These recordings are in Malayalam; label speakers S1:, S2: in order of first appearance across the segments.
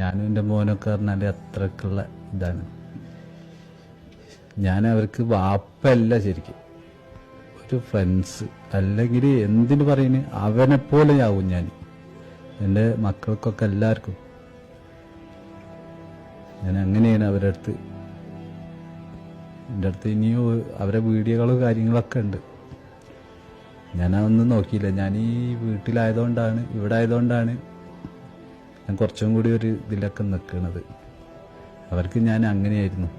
S1: ഞാനും എൻ്റെ മോനൊക്കെ പറഞ്ഞാൽ അത്രക്കുള്ള ഇതാണ്. ഞാൻ അവർക്ക് വാപ്പല്ല ശരിക്കും, ഒരു ഫ്രണ്ട്സ്. അല്ലെങ്കിൽ എന്തിനു പറയുന്നു, അവനെപ്പോലെ ആവും ഞാൻ എൻ്റെ മക്കൾക്കൊക്കെ എല്ലാവർക്കും. ഞാൻ അങ്ങനെയാണ് അവരുടെ അടുത്ത്. എൻ്റെ അടുത്ത് ഇനിയും അവരെ വീഡിയോകളും കാര്യങ്ങളൊക്കെ ഉണ്ട്. ഞാനതൊന്നും നോക്കിയില്ല. ഞാൻ ഈ വീട്ടിലായതുകൊണ്ടാണ്, ഇവിടെ ആയതുകൊണ്ടാണ് ഞാൻ കുറച്ചും കൂടി ഒരു ഇതിലൊക്കെ നിൽക്കുന്നത്. അവർക്ക് ഞാൻ അങ്ങനെയായിരുന്നു.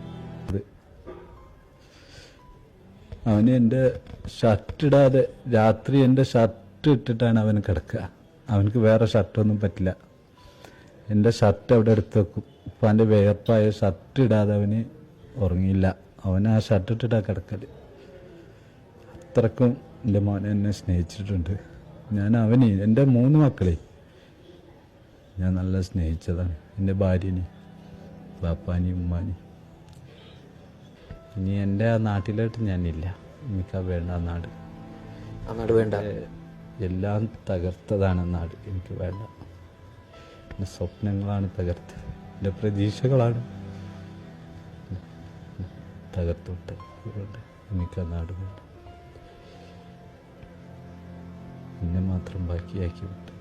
S1: അവന് എൻ്റെ ഷർട്ട് ഇടാതെ രാത്രി എൻ്റെ ഷർട്ട് ഇട്ടിട്ടാണ് അവന് കിടക്കുക. അവനക്ക് വേറെ ഷർട്ടൊന്നും പറ്റില്ല. എൻ്റെ ഷർട്ട് അവിടെ എടുത്ത് വെക്കും. ഇപ്പം അവൻ്റെ വേർപ്പായ ഷർട്ട് ഇടാതെ അവന് ഉറങ്ങിയില്ല. അവൻ ആ ഷർട്ട് ഇട്ടിട്ടാണ് കിടക്കൽ. അത്രക്കും എൻ്റെ മോനെ എന്നെ സ്നേഹിച്ചിട്ടുണ്ട്. ഞാൻ അവനെ, എൻ്റെ 3 മക്കളെ ഞാൻ നല്ല സ്നേഹിച്ചതാണ്. എൻ്റെ ഭാര്യനെ, ബാപ്പാനെയും ഉമ്മാനെയും. ഇനി എൻ്റെ ആ നാട്ടിലോട്ട് ഞാനില്ല. എനിക്കാ വേണ്ട ആ നാട്.
S2: ആ നാട് വേണ്ട.
S1: എല്ലാം തകർത്തതാണ് നാട്. എനിക്ക് വേണ്ട. എൻ്റെ സ്വപ്നങ്ങളാണ് തകർത്തത്, എൻ്റെ പ്രതീക്ഷകളാണ് തകർത്തുവിട്ടത്. അതുകൊണ്ട് എനിക്കാ നാട് വേണ്ട. എന്നെ മാത്രം ബാക്കിയാക്കി വിട്ടു.